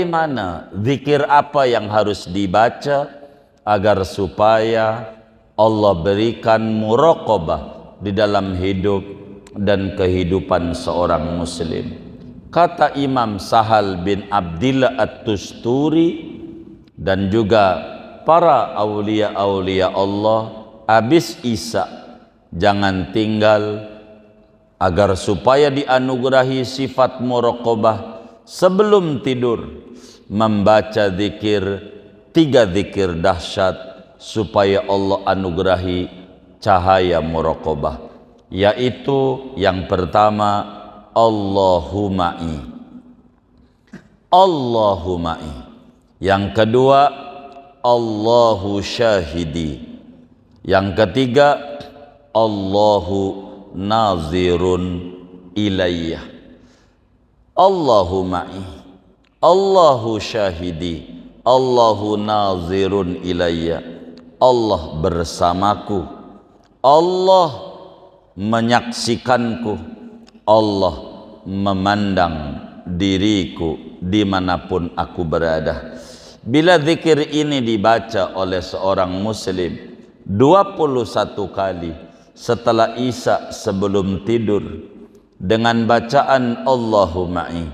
bagaimana, zikir apa yang harus dibaca agar supaya Allah berikan muraqabah di dalam hidup dan kehidupan seorang muslim. Kata Imam Sahal bin Abdillah At-Tusturi dan juga para aulia-aulia Allah, habis Isya jangan tinggal agar supaya dianugerahi sifat muraqabah sebelum tidur membaca zikir, 3 zikir dahsyat supaya Allah anugerahi cahaya muraqabah, yaitu yang pertama Allahuma'i, Allahuma'i. Yang kedua Allahu syahidi. Yang ketiga Allahu nazirun ilayya. Allahuma'i, Allahu syahidi, Allahu nazirun ilayya. Allah bersamaku, Allah menyaksikanku, Allah memandang diriku dimanapun aku berada. Bila zikir ini dibaca oleh seorang muslim 21 kali setelah Isya sebelum tidur dengan bacaan Allahu ma'i,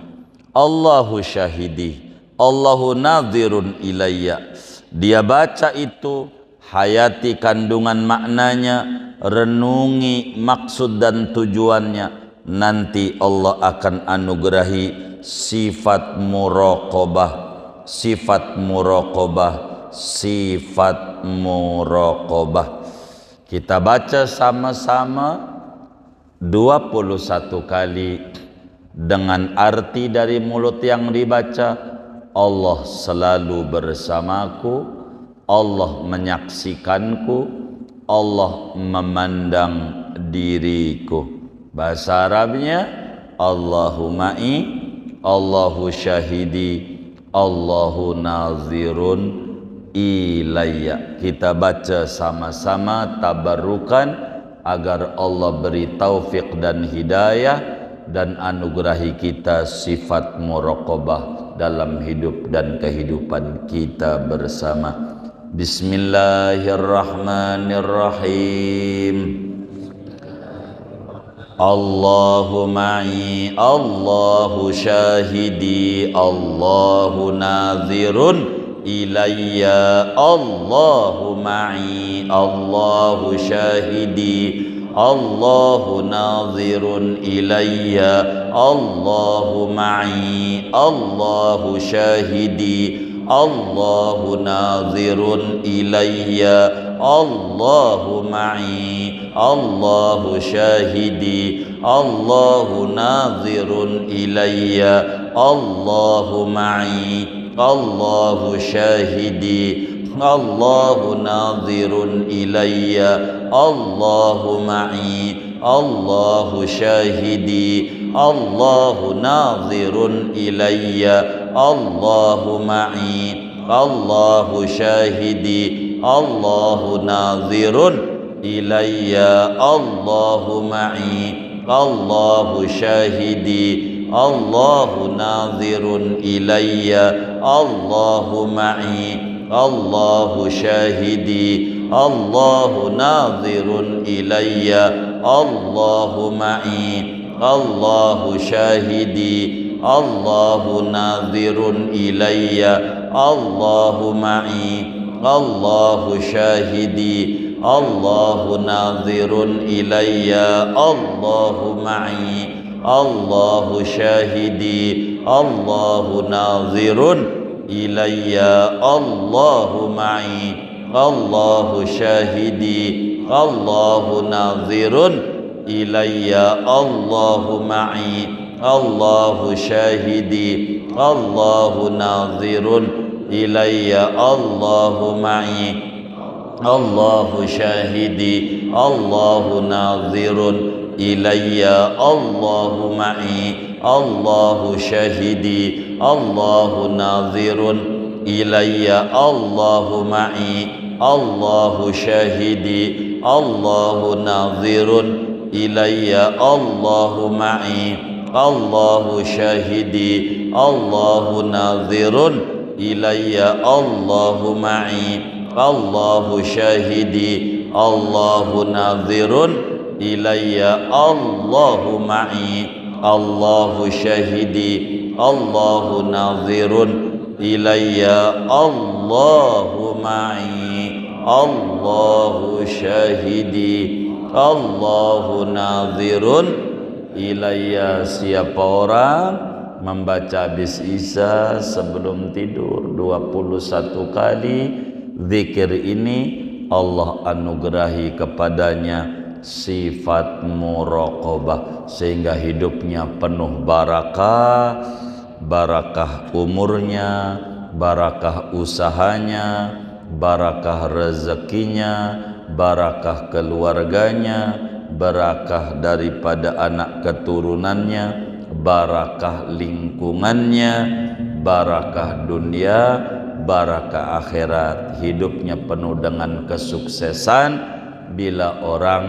Allahu syahidi, Allahu nadhirun ilayya, dia baca itu, hayati kandungan maknanya, renungi maksud dan tujuannya, nanti Allah akan anugerahi sifat muraqabah, sifat muraqabah, sifat muraqabah. Kita baca sama-sama 21 kali dengan arti dari mulut yang dibaca. Allah selalu bersamaku, Allah menyaksikanku, Allah memandang diriku. Bahasa Arabnya Allahu ma'i, Allahu syahidi, Allahu nazirun ilayya. Kita baca sama-sama tabarrukan agar Allah beri taufik dan hidayah dan anugerahi kita sifat muraqabah dalam hidup dan kehidupan kita bersama. Bismillahirrahmanirrahim. Allahu ma'i, Allahu syahidi, Allahu nazirun ilayya. Allahu ma'i, Allahu syahidi, Allahu nazirun ilayya. Allahu ma'i, Allahu syahidi, Allahu nazirun ilayya. Allahu ma'i, Allahu syahidi, Allahu nazirun ilayya. Allahu ma'i, Allahu syahidi, Allahu nazirun ilayya. Allahu ma'i, Allahu syahidi, Allahu nazirun ilayya. Allahu ma'i, Allahu syahidi, Allahu nazirun ilayya. Allahu ma'i, Allahu syahidi, Allahu nazirun ilayya. Allahu ma'i, Allahu syahidi, Allahu nazirun ilayya. Allahu ma'i, Allahu syahidi, Allahu nazirun ilayya. Allahu ma'i, Allahu syahidi, Allahu nazirun ilayya. Allahu ma'i, Allahu syahidi, Allahu nazirun ilayya. Allahu ma'i, Allahu syahidi, Allahu nazirun ilayya. Allahu ma'i, Allahu syahidi, Allahu nazirun ilayya. Allahu ma'i, Allahu syahidi, Allahu nazirun ilayya. Allahu ma'i, Allahu syahidi, Allahu nazirun ilayya. Allahu ma'i, Allahu syahidi, Allahu nazirun ilayya. Allahu ma'i, Allahu syahidi Allahu nadhirun ilayya Allahu ma'i Allahu syahidi Allahu nadhirun ilayya Allahu ma'i Allahu syahidi Allahu nadhirun ilayya Allahu ma'i Allahu syahidi Allahu nadhirun ilayya. Siapa orang membaca bis Isa sebelum tidur 21 kali zikir ini, Allah anugerahi kepadanya sifat muraqabah sehingga hidupnya penuh barakah, barakah umurnya, barakah usahanya, barakah rezekinya, barakah keluarganya, barakah daripada anak keturunannya, barakah lingkungannya, barakah dunia, barakah akhirat. Hidupnya penuh dengan kesuksesan bila orang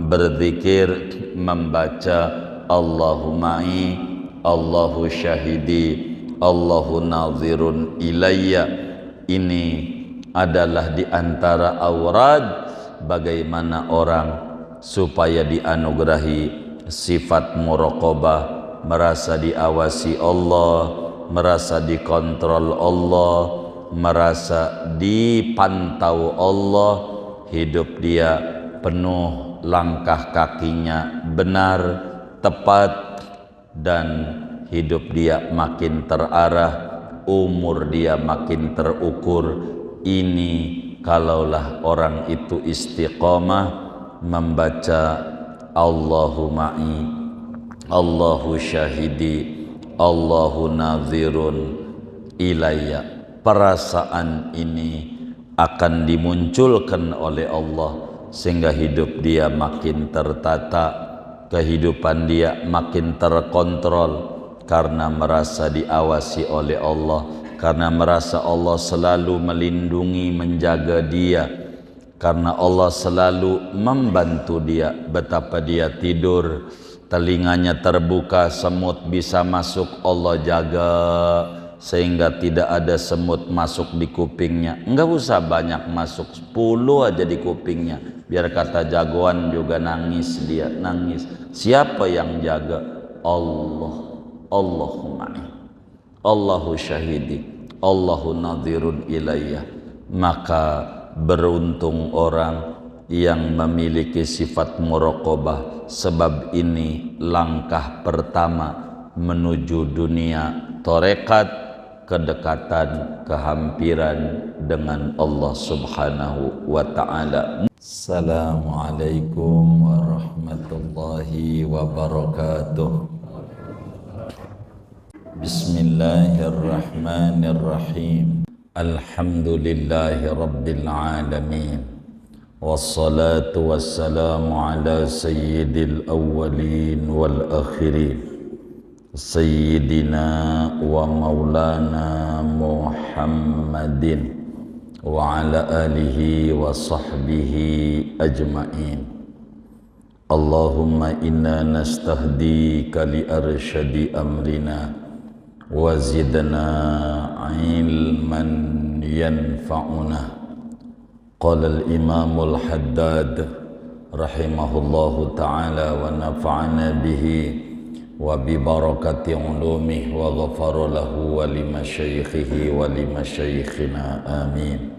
berzikir membaca Allahu ma'i Allahu syahidi Allahu nadhirun ilayya. Ini adalah di antara aurad bagaimana orang supaya dianugerahi sifat muraqabah, merasa diawasi Allah, merasa dikontrol Allah, merasa dipantau Allah. Hidup dia penuh, langkah kakinya benar, tepat, dan hidup dia makin terarah, umur dia makin terukur. Ini kalaulah orang itu istiqamah membaca Allahu ma'i Allahu syahidi Allahu nadhirun ilayya. Perasaan ini akan dimunculkan oleh Allah sehingga hidup dia makin tertata, kehidupan dia makin terkontrol karena merasa diawasi oleh Allah, karena merasa Allah selalu melindungi, menjaga dia, karena Allah selalu membantu dia. Betapa dia tidur, telinganya terbuka, semut bisa masuk, Allah jaga sehingga tidak ada semut masuk di kupingnya. Enggak usah banyak masuk, 10 aja di kupingnya, biar kata jagoan juga nangis, dia nangis. Siapa yang jaga? Allah. Allahumma Allahu syahidi Allahu nadhirun ilayya. Maka beruntung orang yang memiliki sifat muraqabah, sebab ini langkah pertama menuju dunia tarekat, kedekatan, kehampiran dengan Allah Subhanahu wa ta'ala. Assalamualaikum warahmatullahi wabarakatuh. Bismillahirrahmanirrahim. Alhamdulillahi rabbil alamin. Wassalatu wassalamu ala sayyidil awwalin wal akhirin, Sayyidina wa maulana Muhammadin wa ala alihi wa sahbihi ajma'in. Allahumma inna nastahdika li arsyadi amrina wa zidna ilman yanfa'una. Qala al-imamul haddad rahimahullahu ta'ala wa nafa'ana bihi wa bi barakati ulumih wa ghafara lahu wa li masyaikhihi wa li masyaikhina amin.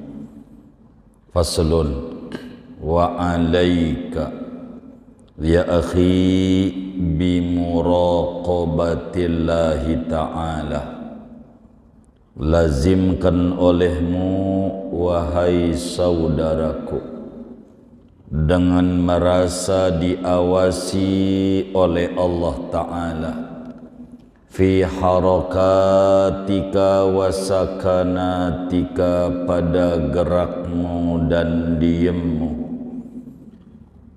Faslun wa alaika ya akhi bi muraqabatillahi ta'ala. Lazimkan olehmu wahai saudaraku dengan merasa diawasi oleh Allah Ta'ala fi harakatika wa sakanatika, pada gerakmu dan diemmu,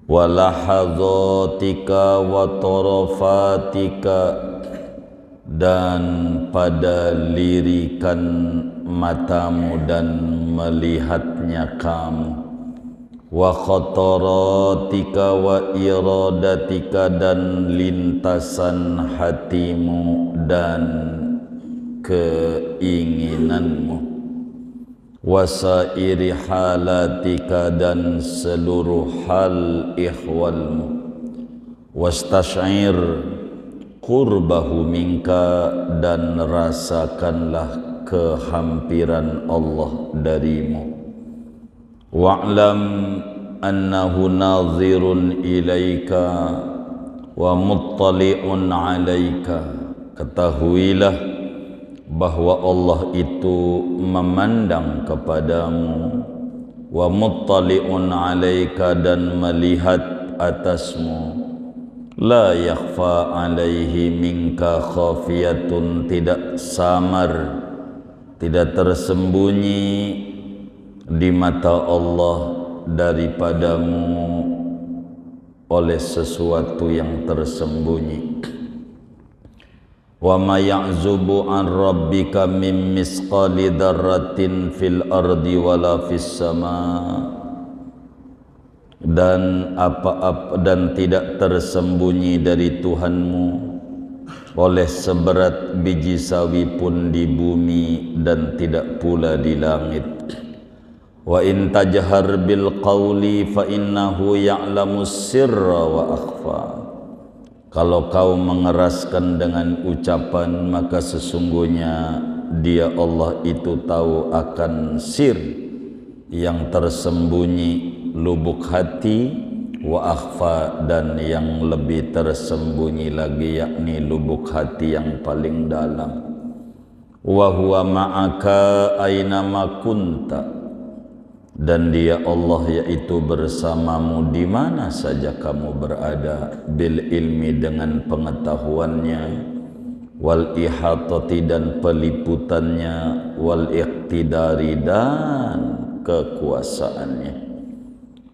wa lahadhatika wa tarafatika, dan pada lirikan matamu dan melihatnya kamu, wa khataratika wa iradatika dan lintasan hatimu dan keinginanmu, wasairi halatika dan seluruh hal ihwalmu, wastash'ir qurbahu minka dan rasakanlah kehampiran Allah darimu, wa'lam annahu nazirun ilaika wa muttali'un alaika, ketahuilah bahwa Allah itu memandang kepadamu, wa muttali'un alaika dan melihat atasmu, la yakhfa alaihi minka khafiyatun, tidak samar, tidak tersembunyi di mata Allah daripadamu oleh sesuatu yang tersembunyi. Wa ma ya'zubu an rabbika min misqali dzarratin fil ardi wala fis sama, dan dan tidak tersembunyi dari Tuhanmu oleh seberat biji sawi pun di bumi dan tidak pula di langit. Wa in tajhar bil qawli fa innahu ya'lamus sirra wa akhfa, kalau kau mengeraskan dengan ucapan maka sesungguhnya Dia Allah itu tahu akan sir yang tersembunyi, lubuk hati, wa akhfa dan yang lebih tersembunyi lagi, yakni lubuk hati yang paling dalam. Wa huwa ma'aka aynama kunta, dan Dia Allah yaitu bersamamu di mana saja kamu berada, bil ilmi dengan pengetahuannya, wal ihatati dan peliputannya, wal iqtidari dan kekuasaannya,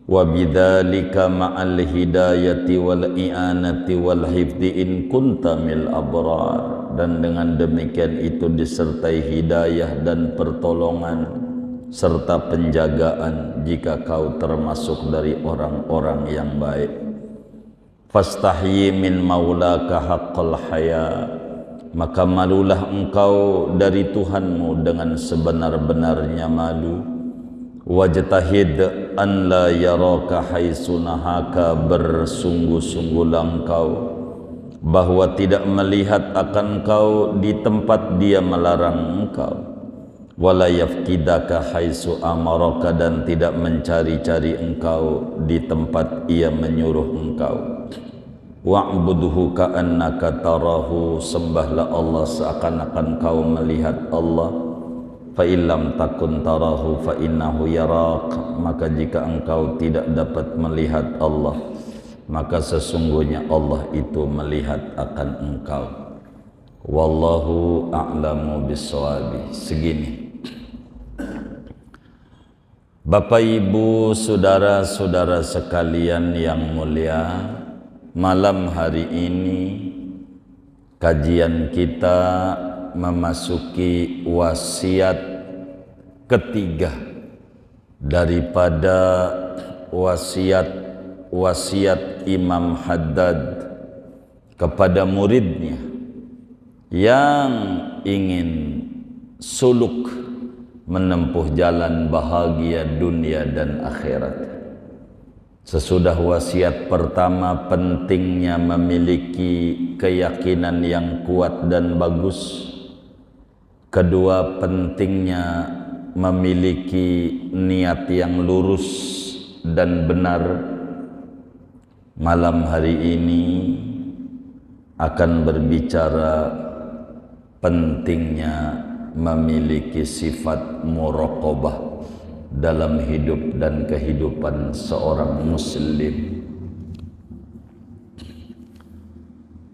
wa bidzalika ma'al hidayati wal i'anati wal hifdi in kunta mil abrar, dan dengan demikian itu disertai hidayah dan pertolongan serta penjagaan jika kau termasuk dari orang-orang yang baik. Fastahyi min maulaka haqqal haya, maka malulah engkau dari Tuhanmu dengan sebenar-benarnya malu. Wajtahid an la yaraka haitsu nahaka, bersungguh-sungguhlah engkau bahwa tidak melihat akan kau di tempat Dia melarang engkau. Wala yafkidaka haitsu amaraka, dan tidak mencari-cari engkau di tempat Ia menyuruh engkau. Wa'budhu ka'annaka tarahu, sembahlah Allah seakan-akan kau melihat Allah. Fa illam takun tarahu fa innahu yarak, maka jika engkau tidak dapat melihat Allah maka sesungguhnya Allah itu melihat akan engkau. Wallahu a'lamu bis-shawabi. Segini. Bapak Ibu, saudara-saudara sekalian yang mulia, malam hari ini kajian kita memasuki wasiat ketiga daripada wasiat Imam Haddad kepada muridnya yang ingin suluk menempuh jalan bahagia dunia dan akhirat. Sesudah wasiat pertama, pentingnya memiliki keyakinan yang kuat dan bagus. Kedua, pentingnya memiliki niat yang lurus dan benar. Malam hari ini akan berbicara pentingnya memiliki sifat muraqabah dalam hidup dan kehidupan seorang muslim.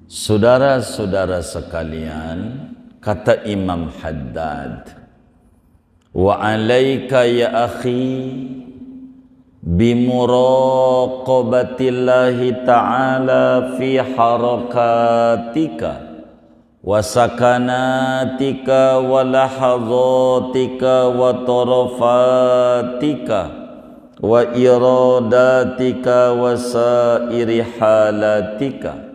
Saudara-saudara sekalian, kata Imam Haddad, wa alaika ya akhi bimuraqabatillahi ta'ala fi harakatika wa sakanatika wa lahazatika wa tarafatika wa iradatika wa sairi halatika.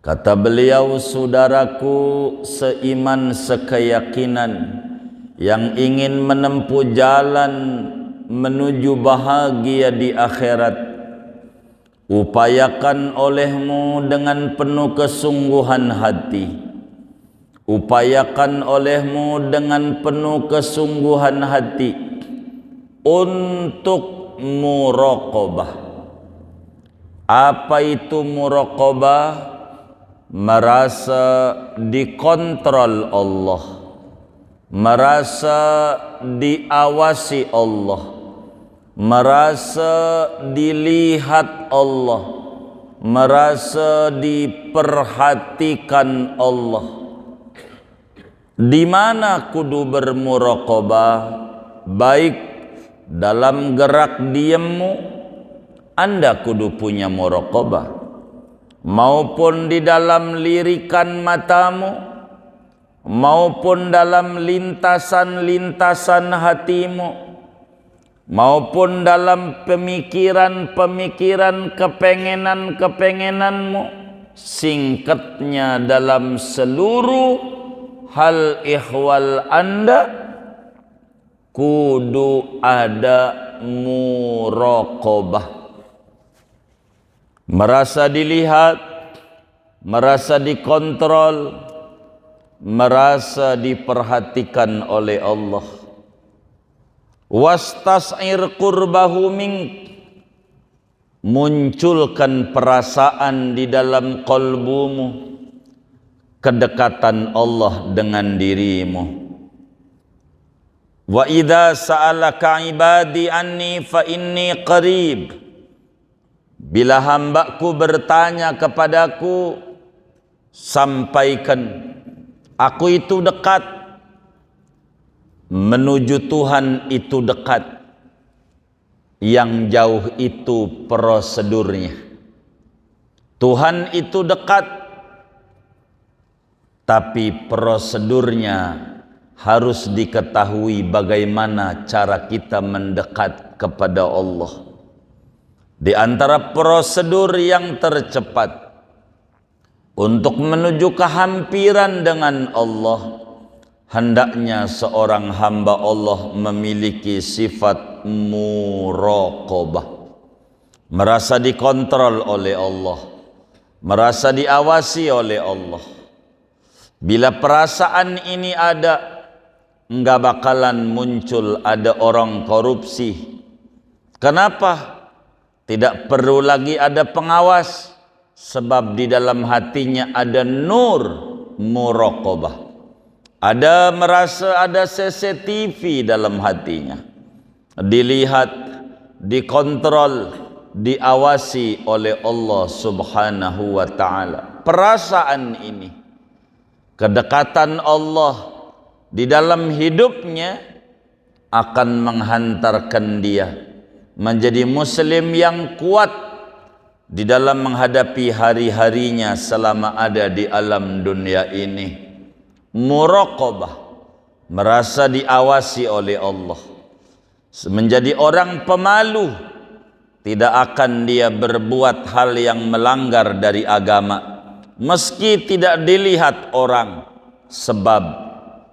Kata beliau, saudaraku seiman sekeyakinan yang ingin menempuh jalan menuju bahagia di akhirat, upayakan olehmu dengan penuh kesungguhan hati. Upayakan olehmu dengan penuh kesungguhan hati untuk muraqabah. Apa itu muraqabah? Merasa dikontrol Allah, merasa diawasi Allah, merasa dilihat Allah, merasa diperhatikan Allah. Di mana kudu bermuraqabah? Baik dalam gerak diammu, Anda kudu punya muraqabah, maupun di dalam lirikan matamu, maupun dalam lintasan-lintasan hatimu, maupun dalam pemikiran-pemikiran, kepengenan-kepengenanmu. Singkatnya, dalam seluruh hal ihwal Anda kudu ada muraqabah. Merasa dilihat, merasa dikontrol, merasa diperhatikan oleh Allah. Wastas'ir qurbahu mink, munculkan perasaan di dalam qalbumu kedekatan Allah dengan dirimu. Wa idza sa'alaka ibadi anni fa inni qarib. Bila hambaku bertanya kepadaku, sampaikan, aku itu dekat. Menuju Tuhan itu dekat. Yang jauh itu prosedurnya. Tuhan itu dekat, tapi prosedurnya harus diketahui bagaimana cara kita mendekat kepada Allah. Di antara prosedur yang tercepat untuk menuju kehampiran dengan Allah, hendaknya seorang hamba Allah memiliki sifat muraqabah. Merasa dikontrol oleh Allah, merasa diawasi oleh Allah. Bila perasaan ini ada, enggak bakalan muncul ada orang korupsi. Kenapa? Tidak perlu lagi ada pengawas, sebab di dalam hatinya ada nur muraqabah. Ada merasa ada CCTV dalam hatinya. Dilihat, dikontrol, diawasi oleh Allah Subhanahu wa ta'ala. Perasaan ini, kedekatan Allah di dalam hidupnya akan menghantarkan dia menjadi muslim yang kuat di dalam menghadapi hari-harinya selama ada di alam dunia ini. Muraqabah, merasa diawasi oleh Allah. Menjadi orang pemalu, tidak akan dia berbuat hal yang melanggar dari agama, meski tidak dilihat orang, sebab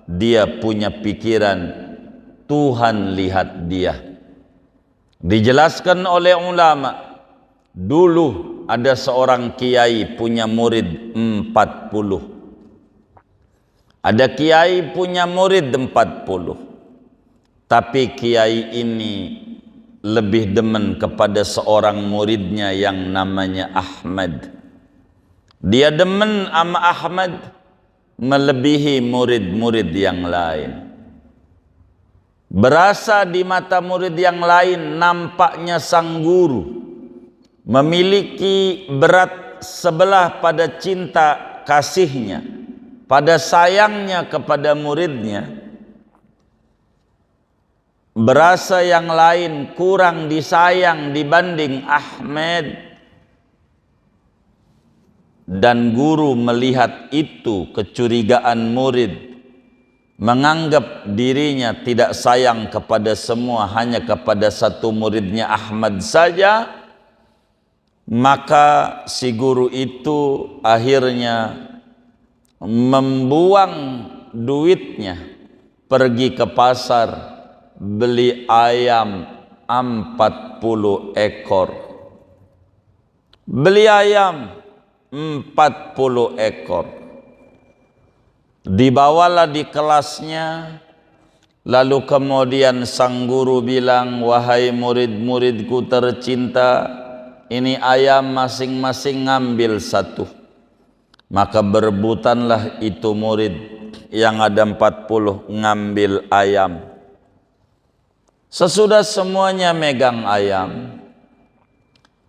dia punya pikiran Tuhan lihat dia. Dijelaskan oleh ulama, dulu ada seorang kiai punya murid 40. Ada kiai punya murid 40. Tapi kiai ini lebih demen kepada seorang muridnya yang namanya Ahmad. Dia demen sama Ahmad melebihi murid-murid yang lain. Berasa di mata murid yang lain nampaknya sang guru memiliki berat sebelah pada cinta kasihnya, pada sayangnya kepada muridnya. Berasa yang lain kurang disayang dibanding Ahmad. Dan guru melihat itu, kecurigaan murid, menganggap dirinya tidak sayang kepada semua, hanya kepada satu muridnya Ahmad saja, maka si guru itu akhirnya membuang duitnya, pergi ke pasar, beli ayam 40 ekor. Beli ayam 40 ekor. Dibawalah di kelasnya, lalu kemudian sang guru bilang, wahai murid-muridku tercinta, ini ayam masing-masing ngambil satu. Maka berebutanlah itu murid yang ada 40 ngambil ayam. Sesudah semuanya megang ayam,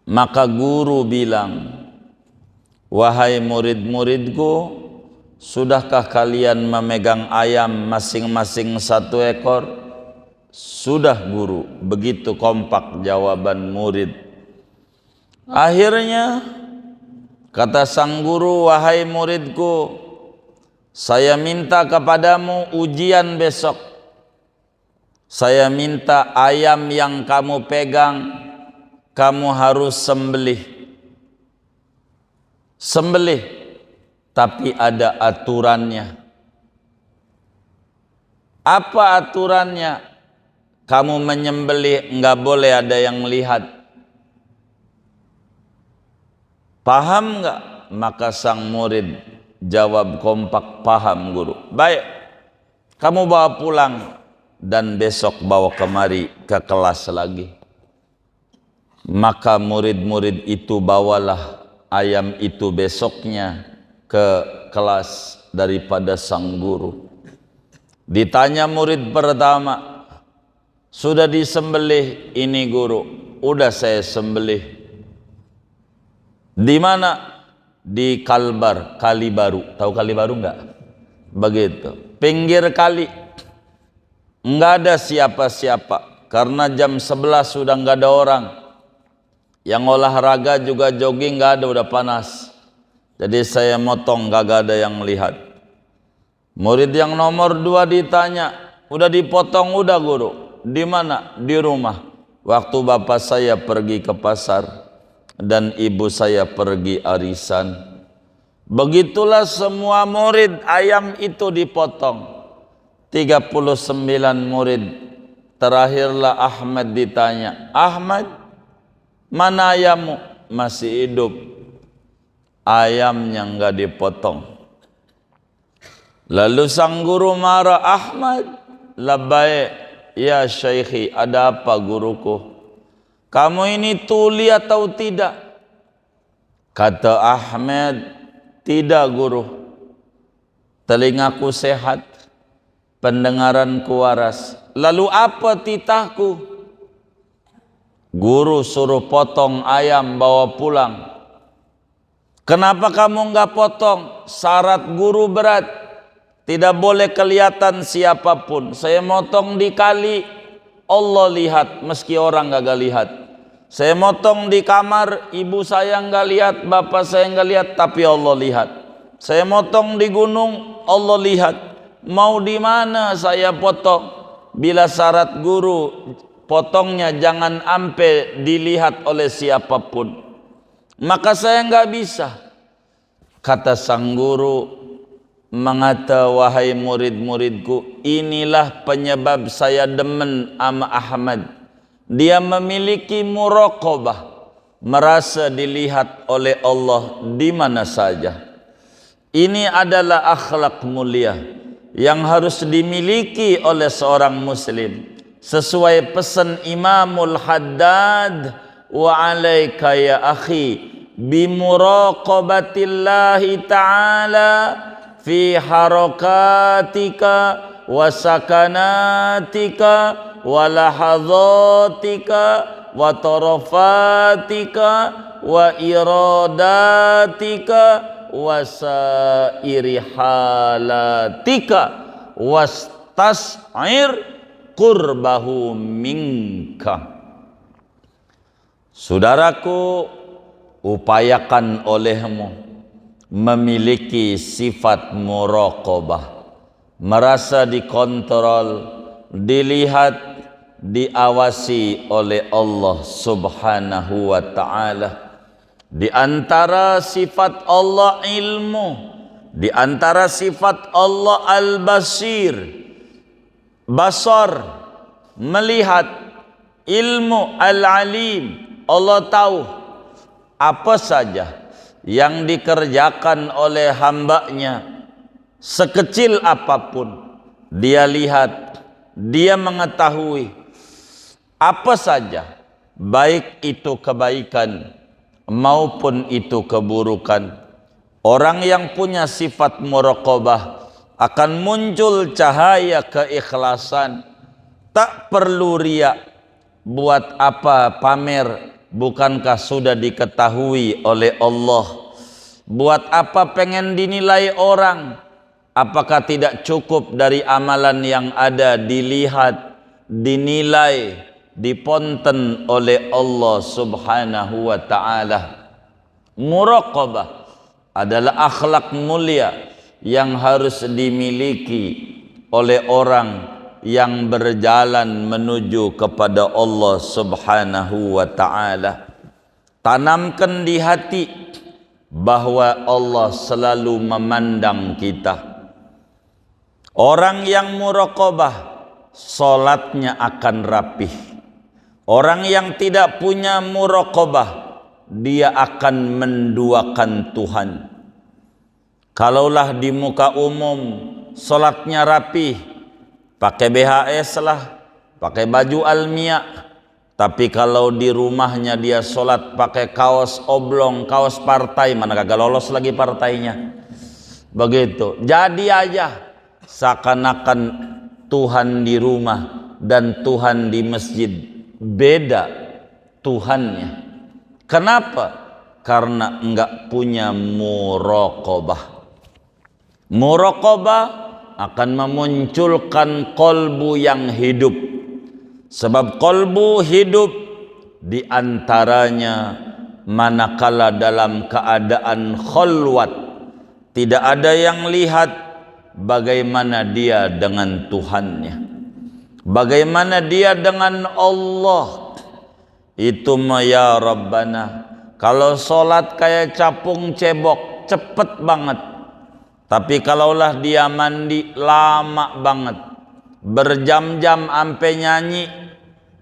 maka guru bilang, wahai murid-muridku, sudahkah kalian memegang ayam masing-masing 1 ekor? Sudah guru. Begitu kompak jawaban murid. Akhirnya kata sang guru, wahai muridku, saya minta kepadamu ujian besok. Saya minta ayam yang kamu pegang, kamu harus sembelih. Sembelih, tapi ada aturannya. Apa aturannya? Kamu menyembelih enggak boleh ada yang melihat. Paham enggak? Maka sang murid jawab kompak, paham guru. Baik, kamu bawa pulang dan besok bawa kemari ke kelas lagi. Maka murid-murid itu bawalah ayam itu besoknya ke kelas daripada sang guru. Ditanya murid pertama, sudah disembelih? Ini guru, udah saya sembelih. Di mana? Di Kalbar, Kali Baru. Tahu Kali Baru enggak? Begitu, pinggir kali. Enggak ada siapa-siapa, karena jam 11 sudah enggak ada orang. Yang olahraga juga jogging enggak ada, udah panas. Jadi saya motong, enggak ada yang melihat. Murid yang nomor 2 ditanya, udah dipotong? Udah guru. Di mana? Di rumah. Waktu bapak saya pergi ke pasar dan ibu saya pergi arisan. Begitulah semua murid ayam itu dipotong. 39 murid. Terakhirlah Ahmad ditanya, Ahmad, mana ayammu? Masih hidup. Ayamnya enggak dipotong. Lalu sang guru marah, Ahmad, labbaik ya syekhi, ada apa guruku? Kamu ini tuli atau tidak? Kata Ahmad, tidak guru. Telingaku sehat, pendengaranku waras. Lalu apa titahku? Guru suruh potong ayam bawa pulang. Kenapa kamu enggak potong? Syarat guru berat, tidak boleh kelihatan siapapun. Saya motong di kali, Allah lihat meski orang enggak lihat. Saya motong di kamar, ibu saya enggak lihat, bapak saya enggak lihat, tapi Allah lihat. Saya motong di gunung, Allah lihat. Mau di mana saya potong? Bila syarat guru, potongnya jangan sampai dilihat oleh siapapun, maka saya enggak bisa. Kata sang guru, mengata, wahai murid-muridku, inilah penyebab saya demen sama Ahmad. Dia memiliki muraqabah, merasa dilihat oleh Allah di mana saja. Ini adalah akhlak mulia yang harus dimiliki oleh seorang muslim. Sesuai pesan Imamul Haddad, wa alaika ya akhi bimuraqabatillahi ta'ala fi harakatika wa sakanatika wa lahadhatika wa tarafatika wa iradatika wa sairi halatika wastas'ir qurbahu minka. Saudaraku, upayakan olehmu memiliki sifat muraqabah, merasa dikontrol, dilihat, diawasi oleh Allah Subhanahu wa ta'ala. Di antara sifat Allah ilmu, di antara sifat Allah al-basir, basar, melihat, ilmu, al-alim, Allah tahu apa saja yang dikerjakan oleh hambanya, sekecil apapun dia lihat, dia mengetahui apa saja, baik itu kebaikan maupun itu keburukan. Orang yang punya sifat muraqabah akan muncul cahaya keikhlasan. Tak perlu riya. Buat apa pamer? Bukankah sudah diketahui oleh Allah? Buat apa pengen dinilai orang? Apakah tidak cukup dari amalan yang ada dilihat, dinilai, diponten oleh Allah Subhanahu wa ta'ala? Muraqabah adalah akhlak mulia yang harus dimiliki oleh orang yang berjalan menuju kepada Allah Subhanahu wa ta'ala. Tanamkan di hati bahwa Allah selalu memandang kita. Orang yang muraqabah, salatnya akan rapih. Orang yang tidak punya muraqabah, dia akan menduakan Tuhan. Kalaulah di muka umum salatnya rapih, pakai BHS lah, pakai baju almiah. Tapi kalau di rumahnya dia salat pakai kaos oblong, kaos partai, mana kagak lolos lagi partainya. Begitu. Jadi aja seakan-akan Tuhan di rumah dan Tuhan di masjid beda Tuhannya. Kenapa? Karena enggak punya muraqabah. Muraqabah akan memunculkan kolbu yang hidup. Sebab kolbu hidup diantaranya manakala dalam keadaan khalwat, tidak ada yang lihat, bagaimana dia dengan Tuhannya, bagaimana dia dengan Allah. Itu mah ya Rabbana. Kalau sholat kayak capung cebok, cepet banget. Tapi kalaulah dia mandi, lama banget, berjam-jam ampe nyanyi,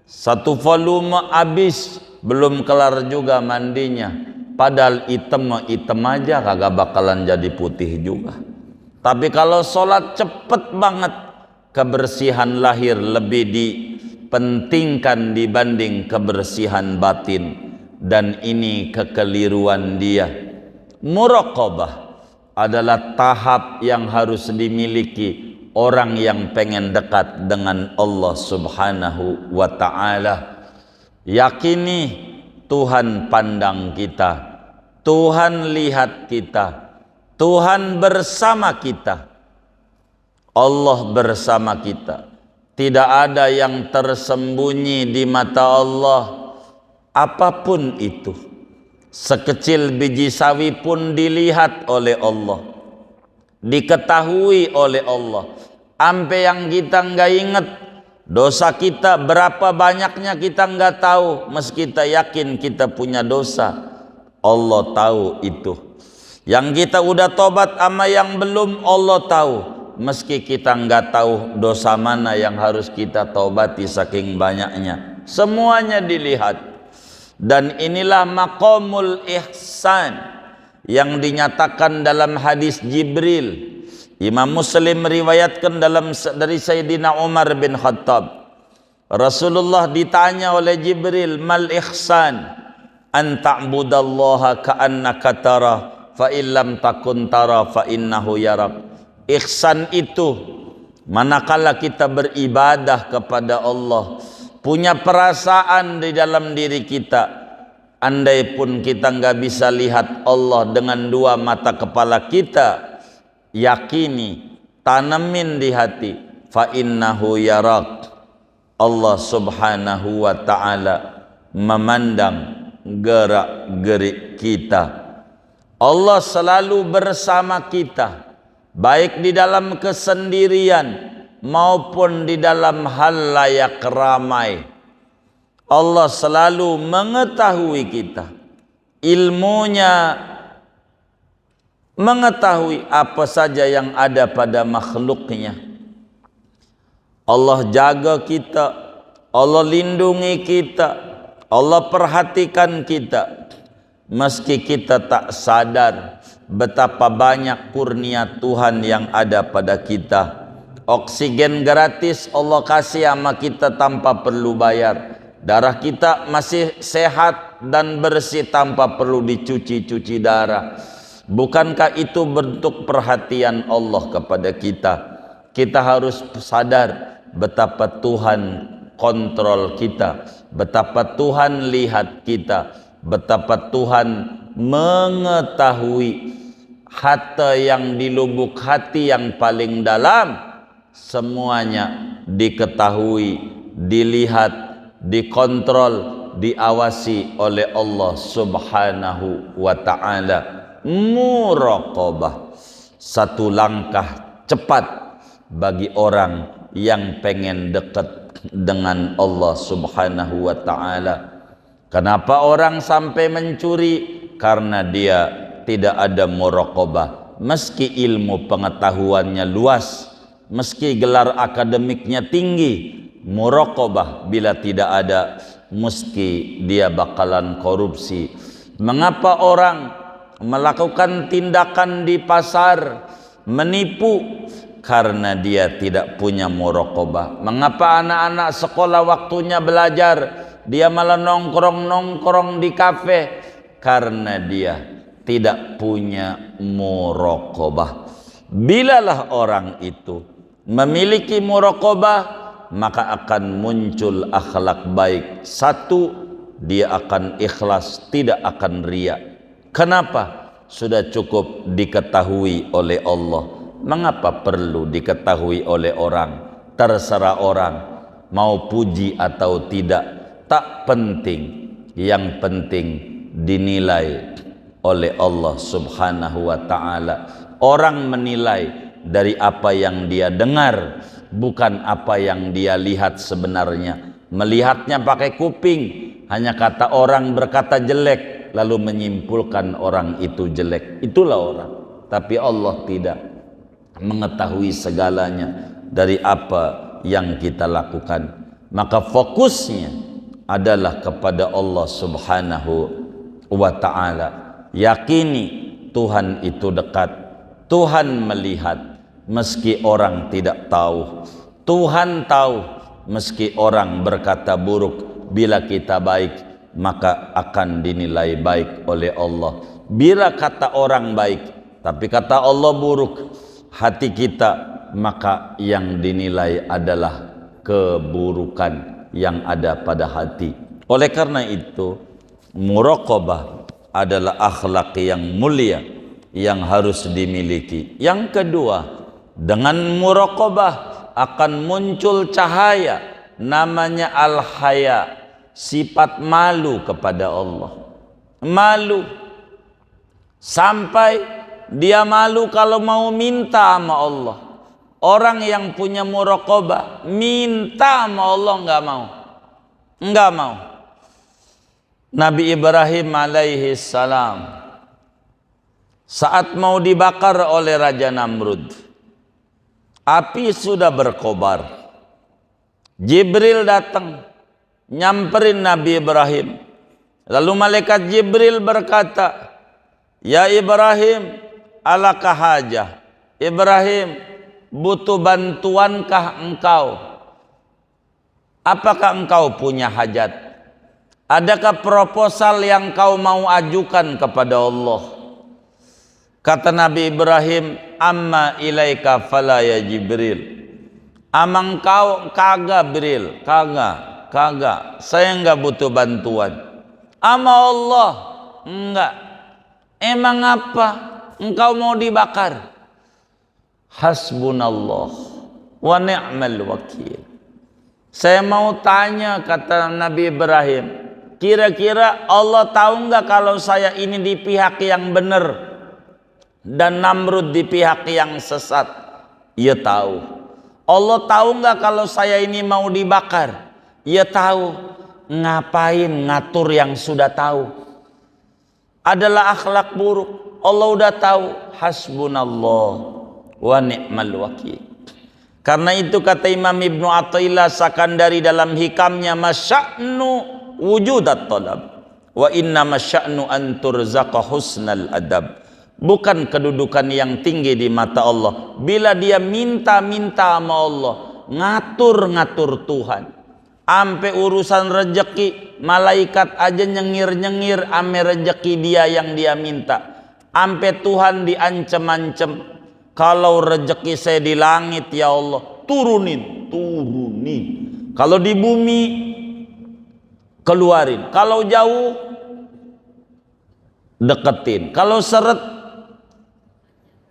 satu volume habis, belum kelar juga mandinya. Padahal item aja, kagak bakalan jadi putih juga. Tapi kalau sholat cepet banget, kebersihan lahir lebih dipentingkan dibanding kebersihan batin. Dan ini kekeliruan dia. Muraqabah adalah tahap yang harus dimiliki orang yang pengen dekat dengan Allah Subhanahu wa ta'ala. Yakini Tuhan pandang kita, Tuhan lihat kita, Tuhan bersama kita, Allah bersama kita. Tidak ada yang tersembunyi di mata Allah. Apapun itu, sekecil biji sawi pun dilihat oleh Allah, diketahui oleh Allah. Ampe yang kita nggak inget dosa kita berapa banyaknya kita nggak tahu, meski kita yakin kita punya dosa, Allah tahu itu. Yang kita udah tobat sama yang belum, Allah tahu. Meski kita nggak tahu dosa mana yang harus kita tobati saking banyaknya, semuanya dilihat. Dan inilah maqamul ihsan yang dinyatakan dalam hadis Jibril. Imam Muslim meriwayatkan dari Sayyidina Umar bin Khattab. Rasulullah ditanya oleh Jibril, mal ihsan? An ta'budallaha ka'annaka tara, fa illam takun tara fa innahu yarak. Ihsan itu manakala kita beribadah kepada Allah, punya perasaan di dalam diri kita, andai pun kita nggak bisa lihat Allah dengan dua mata kepala kita, yakini, tanemin di hati, fa innahu yarak. Allah Subhanahu wa ta'ala memandang gerak-gerik kita. Allah selalu bersama kita. baik di dalam kesendirian maupun di dalam halayak ramai. Allah selalu mengetahui kita, ilmunya mengetahui apa saja yang ada pada makhluknya. Allah jaga kita, Allah lindungi kita, Allah perhatikan kita, meski kita tak sadar betapa banyak kurnia Tuhan yang ada pada kita. Oksigen gratis Allah kasih sama kita tanpa perlu bayar. Darah kita masih sehat dan bersih tanpa perlu dicuci-cuci darah. Bukankah itu bentuk perhatian Allah kepada kita? Kita harus sadar betapa Tuhan kontrol kita, betapa Tuhan lihat kita, betapa Tuhan mengetahui hati yang di lubuk hati yang paling dalam. Semuanya diketahui, dilihat, dikontrol, diawasi oleh Allah Subhanahu wa ta'ala. Muraqabah, satu langkah cepat bagi orang yang pengen dekat dengan Allah Subhanahu wa ta'ala. Kenapa orang sampai mencuri? Karena dia tidak ada muraqabah. Meski ilmu pengetahuannya luas, meski gelar akademiknya tinggi, muraqabah bila tidak ada, meski dia bakalan korupsi. Mengapa orang melakukan tindakan di pasar, menipu? Karena dia tidak punya muraqabah. Mengapa anak-anak sekolah waktunya belajar, dia malah nongkrong-nongkrong di kafe? Karena dia tidak punya muraqabah. Bilalah orang itu memiliki muraqabah, maka akan muncul akhlak baik. Satu, dia akan ikhlas, tidak akan riya. Kenapa? Sudah cukup diketahui oleh Allah. Mengapa perlu diketahui oleh orang? Terserah orang mau puji atau tidak, tak penting. Yang penting dinilai oleh Allah Subhanahu wa ta'ala. Orang menilai dari apa yang dia dengar, bukan apa yang dia lihat sebenarnya. Melihatnya pakai kuping, hanya kata orang berkata jelek, lalu menyimpulkan orang itu jelek. Itulah orang. Tapi Allah tidak mengetahui segalanya dari apa yang kita lakukan. Maka fokusnya adalah kepada Allah Subhanahu wa ta'ala. Yakini Tuhan itu dekat, Tuhan melihat meski orang tidak tahu, Tuhan tahu meski orang berkata buruk. Bila kita baik, maka akan dinilai baik oleh Allah. Bila kata orang baik tapi kata Allah buruk, hati kita, maka yang dinilai adalah keburukan yang ada pada hati. Oleh karena itu, muraqabah adalah akhlak yang mulia yang harus dimiliki. Yang kedua, dengan muraqabah akan muncul cahaya, namanya al-haya, sifat malu kepada Allah. Malu sampai dia malu kalau mau minta sama Allah. Orang yang punya muraqabah minta sama Allah enggak mau. Nabi Ibrahim alaihi salam saat mau dibakar oleh Raja Namrud, api sudah berkobar. Jibril datang nyamperin Nabi Ibrahim. Lalu malaikat Jibril berkata, "Ya Ibrahim, alakah hajah? Ibrahim, butuh bantuankah engkau? Apakah engkau punya hajat? Adakah proposal yang kau mau ajukan kepada Allah?" Kata Nabi Ibrahim, "Amma ilaika fala ya Jibril." Amang kau kagak Jibril, kagak. Saya enggak butuh bantuan. Ama Allah, enggak. Emang apa? Engkau mau dibakar? Hasbunallah wa ni'mal wakil. Saya mau tanya, kata Nabi Ibrahim, kira-kira Allah tahu enggak kalau saya ini di pihak yang benar? dan Namrud di pihak yang sesat. Ia tahu. Allah tahu nggak kalau saya ini mau dibakar? Ia tahu. Ngapain ngatur yang sudah tahu? Adalah akhlak buruk. Allah udah tahu. Hasbunallah wa ni'mal wakil. Karena itu kata Imam Ibnu Athaillah Sakandari dalam hikamnya, masya'nu wujudat talab wa inna masya'nu an turzaqa husnal adab. Bukan kedudukan yang tinggi di mata Allah. Bila dia minta-minta sama Allah, ngatur-ngatur Tuhan. Ampe urusan rejeki, malaikat aja nyengir-nyengir ame rejeki dia yang dia minta. Ampe Tuhan diancem-ancem, kalau rejeki saya di langit ya Allah, turunin. Kalau di bumi, keluarin. Kalau jauh, deketin. Kalau seret,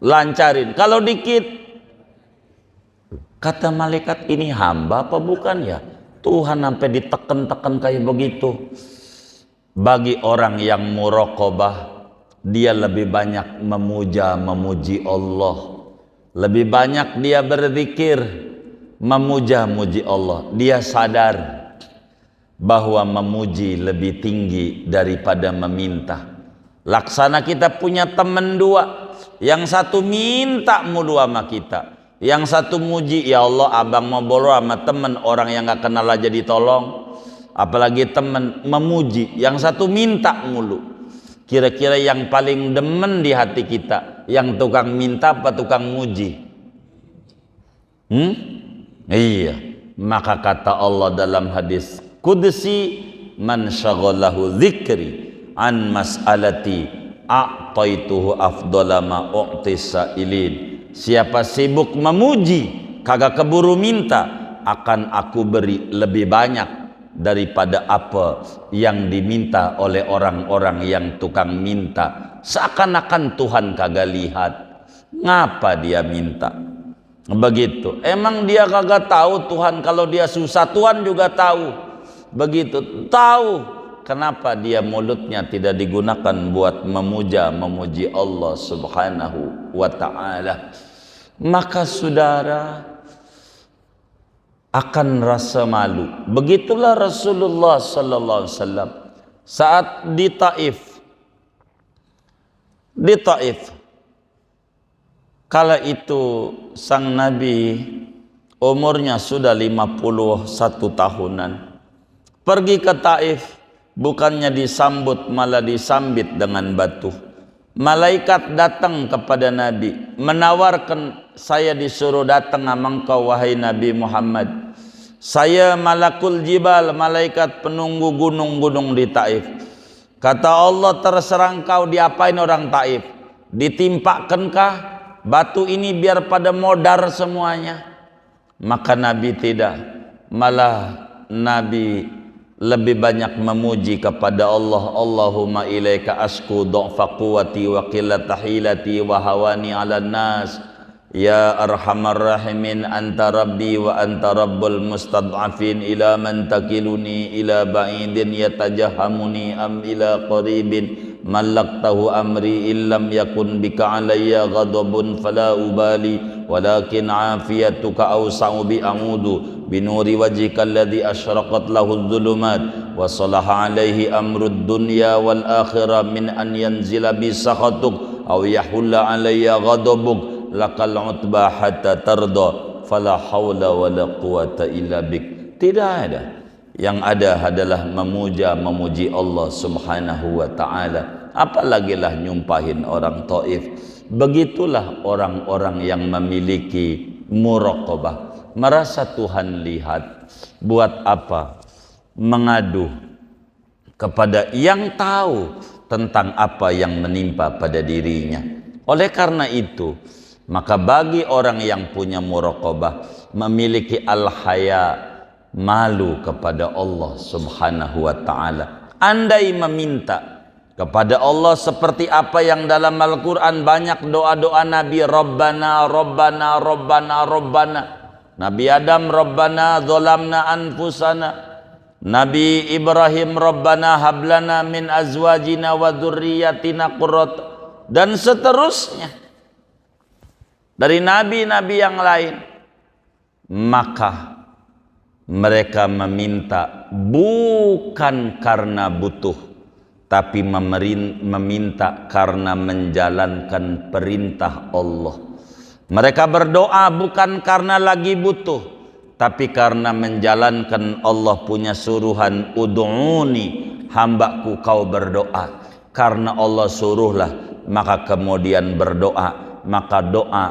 lancarin. Kalau dikit, kata malaikat, ini hamba apa bukan ya? Tuhan sampai diteken-teken kayak begitu. Bagi orang yang muraqabah, dia lebih banyak memuji Allah. Lebih banyak dia berzikir, memuji Allah. Dia sadar bahwa memuji lebih tinggi daripada meminta. Laksana kita punya teman dua, yang satu minta mulu sama kita, yang satu muji, ya Allah abang mau bolo sama temen orang yang gak kenal aja ditolong, apalagi temen memuji. Yang satu minta mulu. Kira-kira yang paling demen di hati kita, yang tukang minta apa tukang muji? Iya. Maka kata Allah dalam hadis qudsi, man syaghalahu dzikri an mas'alati a'taituhu afdhala ma u'tisailin. Siapa sibuk memuji, kagak keburu minta, akan aku beri lebih banyak daripada apa yang diminta oleh orang-orang yang tukang minta. Seakan-akan Tuhan kagak lihat. Ngapa dia minta? Begitu. Emang dia kagak tahu Tuhan kalau dia susah? Tuhan juga tahu. Begitu. Tahu. Kenapa dia mulutnya tidak digunakan buat memuji Allah subhanahu wa ta'ala? Maka saudara akan rasa malu. Begitulah Rasulullah sallallahu alaihi wasallam saat di Taif. Kala itu sang Nabi umurnya sudah 51 tahunan. Pergi ke Taif, bukannya disambut malah disambit dengan batu. Malaikat datang kepada Nabi menawarkan, saya disuruh datang sama engkau wahai Nabi Muhammad. Saya malakul jibal, malaikat penunggu gunung-gunung di Taif. Kata Allah, terserah engkau diapain orang Taif. Ditimpakankah batu ini biar pada modar semuanya? Maka Nabi tidak. Malah Nabi lebih banyak memuji kepada Allah. Allahumma ilaika asku dha'fa quwwati wa qillata hilati wa hawani 'alan nas. Ya arhamar rahimin, anta rabbi wa anta rabbul mustad'afin. Ila man takiluni ila ba'idin yatajahamuni am ila qaribin malaktahu amri illam yakun bika alayya ghadabun fala ubali walakin afiyatuka awsa'u bi amudu binuri wajhika alladhi asyraqat lahu dhulumat wa salaha alaihi amrud dunya wal akhirah min an yanzila bi sakhatuk aw yahulla alayya ghadabuk lakal utba hatta tarda fala hawla wala quwata illa bik. Tidak ada. Yang ada adalah memuji Allah subhanahu wa ta'ala. Apalagi lah nyumpahin orang Taif. Begitulah orang-orang yang memiliki muraqabah, merasa Tuhan lihat. Buat apa mengadu kepada yang tahu tentang apa yang menimpa pada dirinya? Oleh karena itu, maka bagi orang yang punya muraqabah, memiliki al-haya, malu kepada Allah subhanahu wa ta'ala, andai meminta kepada Allah seperti apa yang dalam Al-Quran banyak doa-doa Nabi. Rabbana, Rabbana, Rabbana, Rabbana. Nabi Adam, Rabbana zolamna anfusana. Nabi Ibrahim, Rabbana hablana min azwajina wa dzurriyyatina qurrat, dan seterusnya. dari nabi-nabi yang lain, maka mereka meminta bukan karena butuh, tapi meminta karena menjalankan perintah Allah. Mereka berdoa bukan karena lagi butuh, tapi karena menjalankan Allah punya suruhan, ud'uni, hambaku kau berdoa. Karena Allah suruhlah, maka kemudian berdoa. Maka doa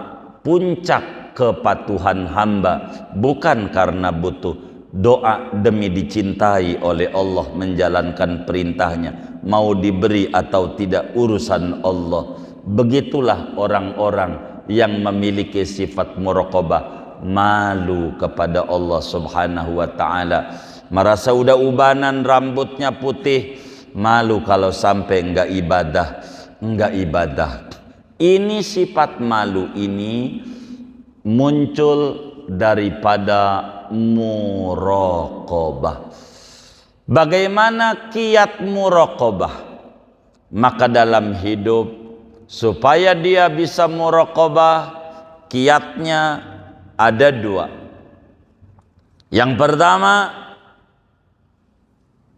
puncak kepatuhan hamba, bukan karena butuh. Doa demi dicintai oleh Allah, menjalankan perintahnya, mau diberi atau tidak urusan Allah. Begitulah orang-orang yang memiliki sifat muraqabah, malu kepada Allah subhanahu wa ta'ala. Merasa udah ubanan, rambutnya putih, malu kalau sampai enggak ibadah. Ini sifat malu ini muncul daripada muraqabah. Bagaimana kiat muraqabah? Maka dalam hidup, supaya dia bisa muraqabah, kiatnya ada dua. Yang pertama,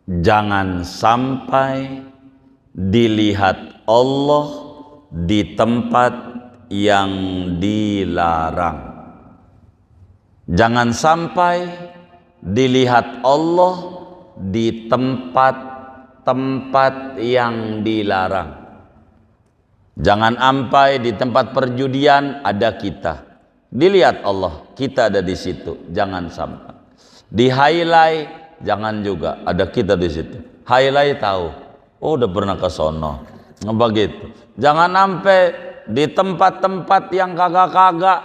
jangan sampai dilihat Allah di tempat yang dilarang. Jangan sampai dilihat Allah di tempat-tempat yang dilarang. Jangan sampai di tempat perjudian ada kita, dilihat Allah, kita ada di situ. Jangan sampai di highlight, jangan juga ada kita di situ. Highlight tahu, oh udah pernah ke sono, begitu. Jangan sampai di tempat-tempat yang kagak-kagak,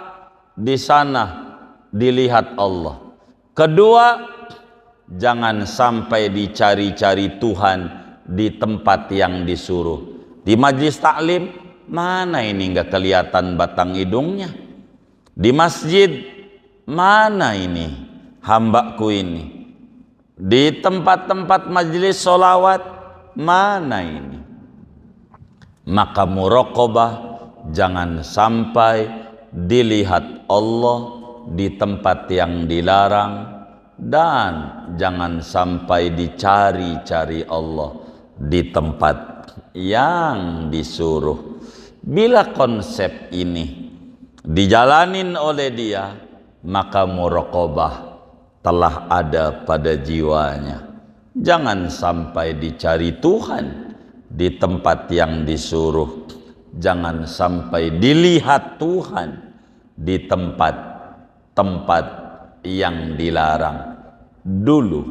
di sana dilihat Allah. Kedua, jangan sampai dicari-cari Tuhan di tempat yang disuruh. Di majlis taklim, mana ini nggak kelihatan batang hidungnya? Di masjid, mana ini hambaku ini? Di tempat-tempat majlis sholawat, mana ini? Maka muraqabah, jangan sampai dilihat Allah di tempat yang dilarang, dan jangan sampai dicari-cari Allah di tempat yang disuruh. Bila konsep ini dijalanin oleh dia, maka muraqabah telah ada pada jiwanya. Jangan sampai dicari Tuhan di tempat yang disuruh, jangan sampai dilihat Tuhan di tempat yang dilarang. Dulu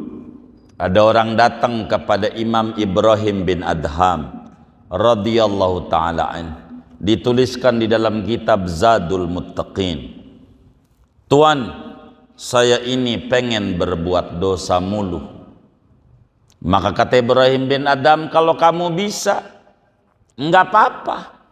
ada orang datang kepada Imam Ibrahim bin Adham radhiyallahu ta'ala an. Dituliskan di dalam kitab Zadul Muttaqin. Tuan, saya ini pengen berbuat dosa mulu. Maka kata Ibrahim bin Adham, kalau kamu bisa, enggak apa-apa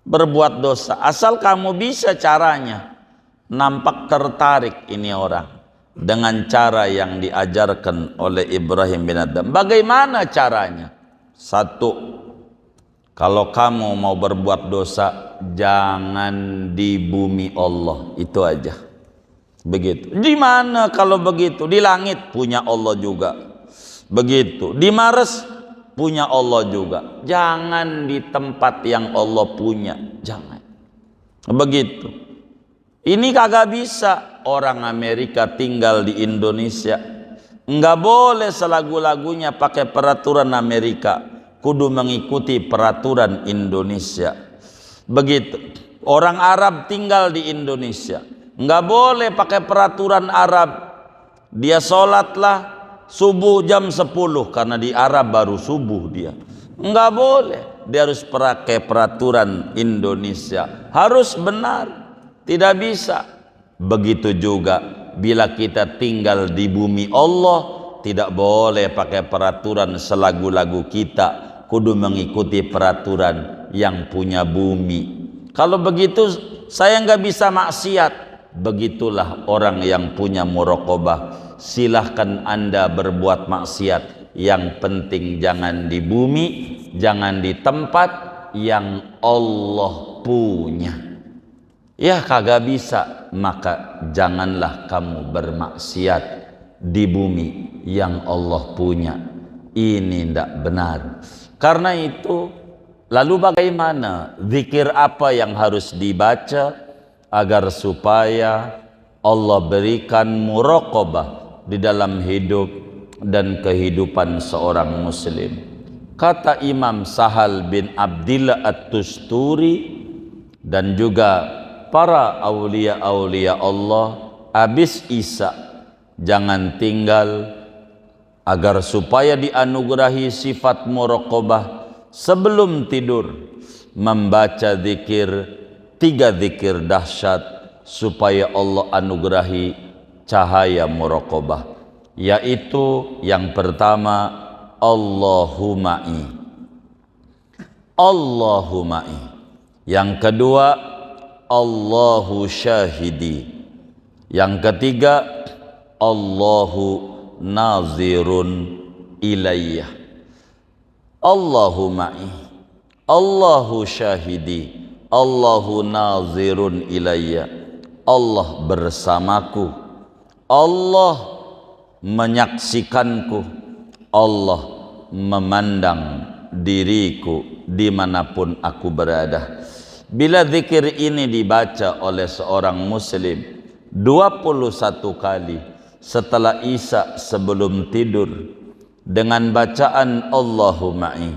berbuat dosa, asal kamu bisa caranya. Nampak tertarik ini orang dengan cara yang diajarkan oleh Ibrahim bin Adham. Bagaimana caranya? Satu, kalau kamu mau berbuat dosa, jangan di bumi Allah, itu aja. Begitu. Di mana kalau begitu? Di langit punya Allah juga. Begitu. Di Mars punya Allah juga. Jangan di tempat yang Allah punya, jangan. Begitu. Ini kagak bisa. Orang Amerika tinggal di Indonesia, nggak boleh selagu-lagunya pakai peraturan Amerika, kudu mengikuti peraturan Indonesia. Begitu. Orang Arab tinggal di Indonesia, nggak boleh pakai peraturan Arab. Dia sholatlah subuh jam 10, karena di Arab baru subuh dia. Nggak boleh. Dia harus pakai peraturan Indonesia. Harus benar. Tidak bisa. Begitu juga bila kita tinggal di bumi Allah, tidak boleh pakai peraturan selagu-lagu kita, kudu mengikuti peraturan yang punya bumi. Kalau begitu saya nggak bisa maksiat. Begitulah orang yang punya muraqabah. Silahkan Anda berbuat maksiat, yang penting jangan di bumi, jangan di tempat yang Allah punya. Ya kagak bisa, maka janganlah kamu bermaksiat di bumi yang Allah punya. Ini tidak benar. Karena itu, lalu bagaimana? Zikir apa yang harus dibaca agar supaya Allah berikan muraqabah di dalam hidup dan kehidupan seorang muslim? Kata Imam Sahal bin Abdillah At-Tusturi dan juga para aulia-aulia Allah, habis Isya jangan tinggal agar supaya dianugerahi sifat muraqabah sebelum tidur membaca zikir, 3 zikir dahsyat supaya Allah anugerahi cahaya muraqabah, yaitu yang pertama Allahuma'i, Allahuma'i. Yang kedua Allahu syahidi. Yang ketiga Allahu nazirun ilayya. Allahu ma'i, Allahu syahidi, Allahu nazirun ilayya. Allah bersamaku, Allah menyaksikanku, Allah memandang diriku dimanapun aku berada. Bila zikir ini dibaca oleh seorang muslim 21 kali setelah Isya sebelum tidur dengan bacaan Allahu ma'i,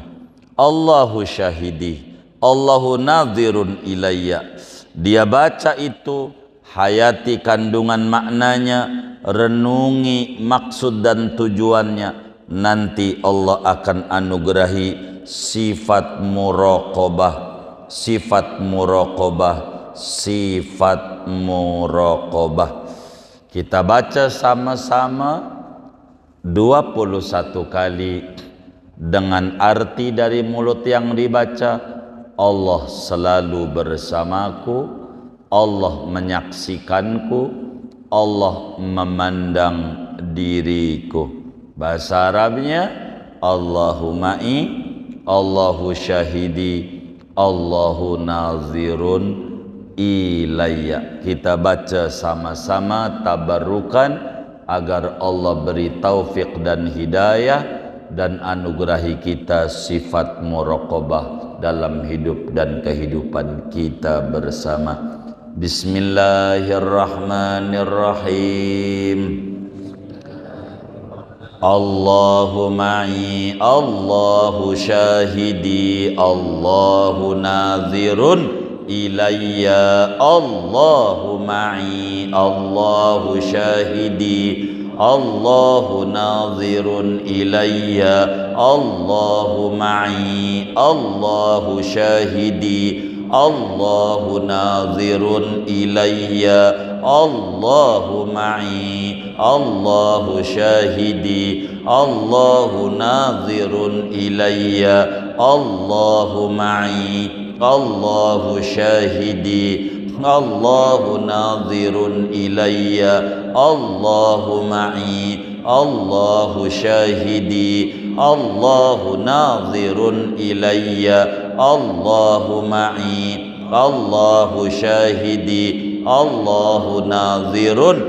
Allahu syahidi, Allahu nadhirun ilayya, dia baca itu, hayati kandungan maknanya, renungi maksud dan tujuannya, nanti Allah akan anugerahi sifat muraqabah, sifat muraqabah, sifat muraqabah. Kita baca sama-sama 21 kali dengan arti dari mulut yang dibaca. Allah selalu bersamaku, Allah menyaksikanku, Allah memandang diriku. Bahasa Arabnya Allahu ma'i, Allahu syahidi, Allahu nazirun ilayya. Kita baca sama-sama tabarukan agar Allah beri taufik dan hidayah dan anugerahi kita sifat muraqabah dalam hidup dan kehidupan kita bersama. Bismillahirrahmanirrahim. Allahu ma'i, Allahu syahidi, Allahu nazirun ilayya. Allahu ma'i, Allahu syahidi, Allahu nazirun ilayya. Allahu ma'i, Allahu syahidi, Allahu nazirun ilayya. Allahu ma'i, Allahu syahidi, Allahu nazirun ilayya. Allahu ma'i, Allahu syahidi, Allahu nazirun ilayya. Allahu ma'i, Allahu syahidi, Allahu nazirun ilayya. Allahu ma'i, Allahu syahidi, Allahu nazirun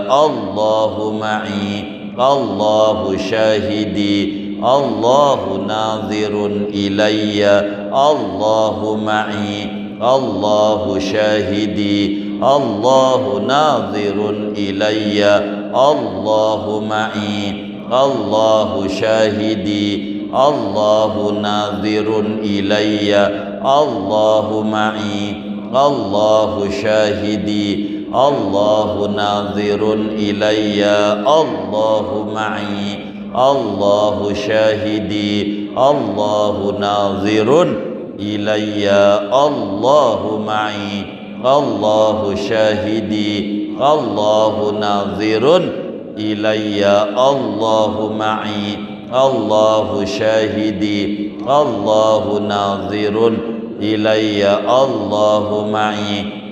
ilayya. Allahu ma'i, Allahu syahidi, Allahu nazirun ilayya. Allahu ma'i, Allahu syahidi, Allahu nazirun ilayya. Allahu ma'i, Allahu syahidi, Allahu nazirun ilayya. Allahu ma'i, Allahu syahidi, Allahu nazirun ilayya. Allahu ma'i, Allahu syahidi, Allahu nazirun ilayya. Allahu ma'i, Allahu syahidi, Allahu nazirun ilayya. Allahu ma'i, Allahu syahidi, Allahu nazirun ilayya. Allahu ma'i,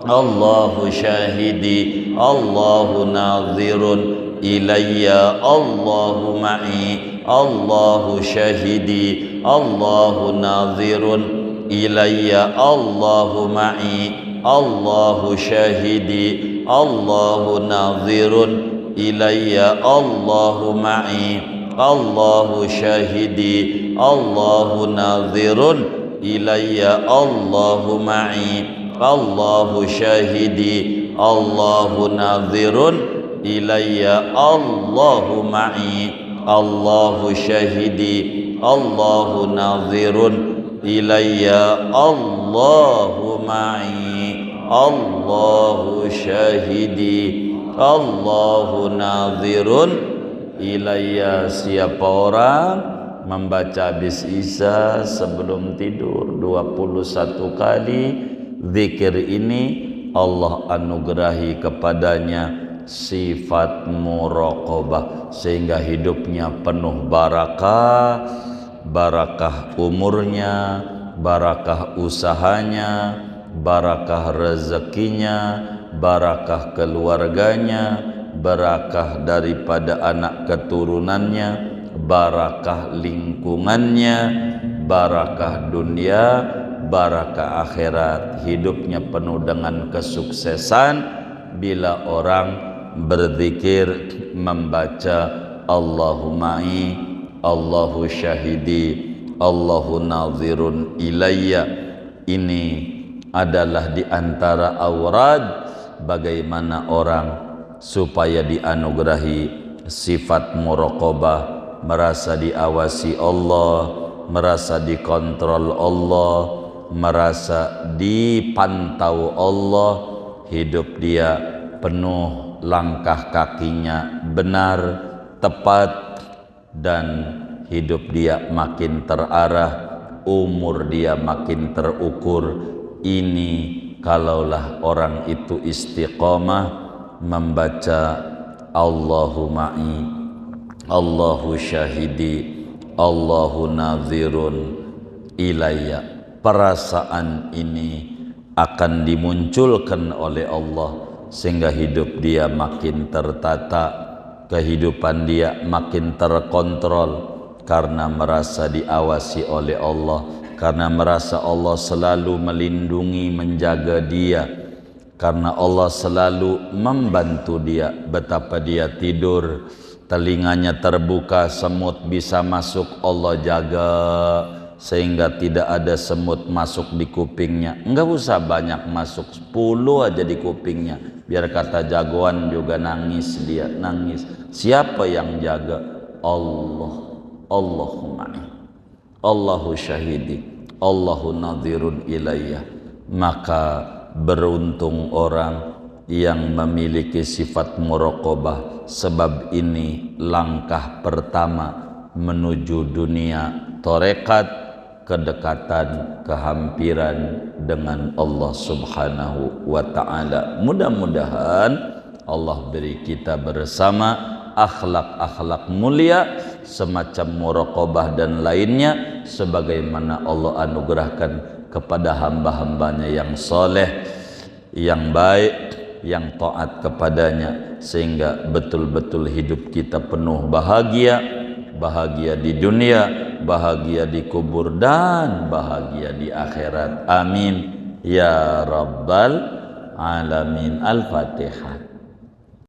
Allahu syahidi, Allahu nazirun ilayya. Allahu ma'i, Allahu syahidi, Allahu nazirun ilayya, Allahu ma'i, Allahu syahidi, Allahu nadhirun ilayya, Allahu ma'i, Allahu syahidi, Allahu nadhirun ilayya, Allahu ma'i, Allahu syahidi, Allahu nadhirun ilayya, Allahu ma'i, Allahu syahidi, Allahu nadhirun ilayya, Allahu ma'i, Allahu syahidi, Allahu nadhirun ilayya. Siapa orang membaca habis Isya sebelum tidur 21 kali zikir ini, Allah anugerahi kepadanya sifat muraqabah sehingga hidupnya penuh barakah, barakah umurnya, barakah usahanya, barakah rezekinya, barakah keluarganya, barakah daripada anak keturunannya, barakah lingkungannya, barakah dunia, barakah akhirat. Hidupnya penuh dengan kesuksesan bila orang berzikir membaca Allahu ma'i, Allahu syahidi, Allahu nadhirun ilayya. Ini adalah di antara aurad bagaimana orang supaya dianugerahi sifat muraqabah, merasa diawasi Allah, merasa dikontrol Allah, merasa dipantau Allah. Hidup dia penuh, langkah kakinya benar, tepat, dan hidup dia makin terarah, umur dia makin terukur. Ini kalaulah orang itu istiqamah membaca Allahu ma'i, Allahu syahidi, Allahu nadhirun ilayya. Perasaan ini akan dimunculkan oleh Allah sehingga hidup dia makin tertata, kehidupan dia makin terkontrol karena merasa diawasi oleh Allah, karena merasa Allah selalu melindungi, menjaga dia, karena Allah selalu membantu dia. Betapa dia tidur, telinganya terbuka, semut bisa masuk, Allah jaga sehingga tidak ada semut masuk di kupingnya. Enggak usah banyak masuk, 10 aja di kupingnya, biar kata jagoan juga nangis, dia nangis. Siapa yang jaga? Allah. Allahu ma'i, Allahu syahidi, Allahu nadhirun ilayya. Maka beruntung orang yang memiliki sifat muraqabah, sebab ini langkah pertama menuju dunia tarekat, kedekatan, kehampiran dengan Allah Subhanahu wa ta'ala. Mudah-mudahan Allah beri kita bersama akhlak-akhlak mulia semacam muraqabah dan lainnya, sebagaimana Allah anugerahkan kepada hamba-hambanya yang soleh, yang baik, yang taat kepadanya, sehingga betul-betul hidup kita penuh bahagia, bahagia di dunia, bahagia di kubur, dan bahagia di akhirat. Amin ya rabbal alamin. Al-Fatihah.